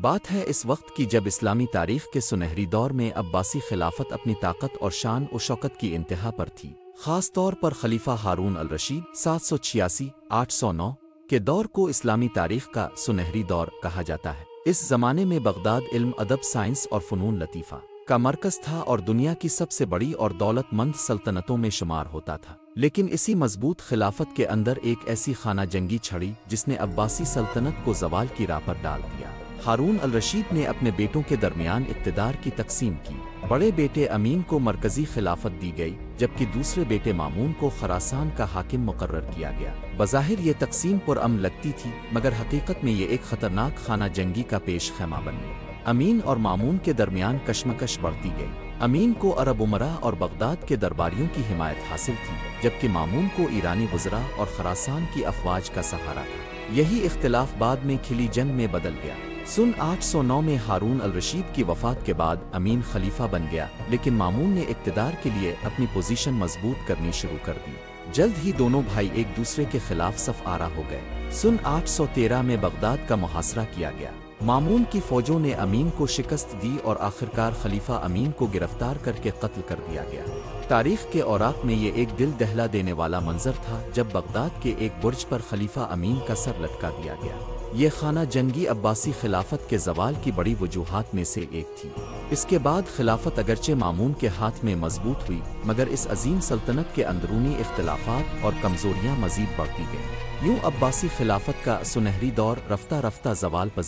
بات ہے اس وقت کی جب اسلامی تاریخ کے سنہری دور میں عباسی خلافت اپنی طاقت اور شان و شوکت کی انتہا پر تھی، خاص طور پر خلیفہ ہارون الرشید 786-809 کے دور کو اسلامی تاریخ کا سنہری دور کہا جاتا ہے۔ اس زمانے میں بغداد علم، ادب، سائنس اور فنون لطیفہ کا مرکز تھا اور دنیا کی سب سے بڑی اور دولت مند سلطنتوں میں شمار ہوتا تھا۔ لیکن اسی مضبوط خلافت کے اندر ایک ایسی خانہ جنگی چھڑی جس نے عباسی سلطنت کو زوال کی راہ پر ڈال دیا۔ ہارون الرشید نے اپنے بیٹوں کے درمیان اقتدار کی تقسیم کی۔ بڑے بیٹے امین کو مرکزی خلافت دی گئی جبکہ دوسرے بیٹے مامون کو خراسان کا حاکم مقرر کیا گیا۔ بظاہر یہ تقسیم پرامن لگتی تھی مگر حقیقت میں یہ ایک خطرناک خانہ جنگی کا پیش خیمہ بنی۔ امین اور مامون کے درمیان کشمکش بڑھتی گئی۔ امین کو عرب امراء اور بغداد کے درباریوں کی حمایت حاصل تھی جبکہ مامون کو ایرانی وزراء اور خراسان کی افواج کا سہارا تھا۔ یہی اختلاف بعد میں کھلی جنگ میں بدل گیا۔ سن 809 میں ہارون الرشید کی وفات کے بعد امین خلیفہ بن گیا لیکن مامون نے اقتدار کے لیے اپنی پوزیشن مضبوط کرنی شروع کر دی۔ جلد ہی دونوں بھائی ایک دوسرے کے خلاف صف آرا ہو گئے۔ سن 813 میں بغداد کا محاصرہ کیا گیا۔ مامون کی فوجوں نے امین کو شکست دی اور آخرکار خلیفہ امین کو گرفتار کر کے قتل کر دیا گیا۔ تاریخ کے اوراق میں یہ ایک دل دہلا دینے والا منظر تھا جب بغداد کے ایک برج پر خلیفہ امین کا سر لٹکا دیا گیا۔ یہ خانہ جنگی عباسی خلافت کے زوال کی بڑی وجوہات میں سے ایک تھی۔ اس کے بعد خلافت اگرچہ مامون کے ہاتھ میں مضبوط ہوئی مگر اس عظیم سلطنت کے اندرونی اختلافات اور کمزوریاں مزید بڑھتی گئیں۔ یوں عباسی خلافت کا سنہری دور رفتہ رفتہ زوال پذیر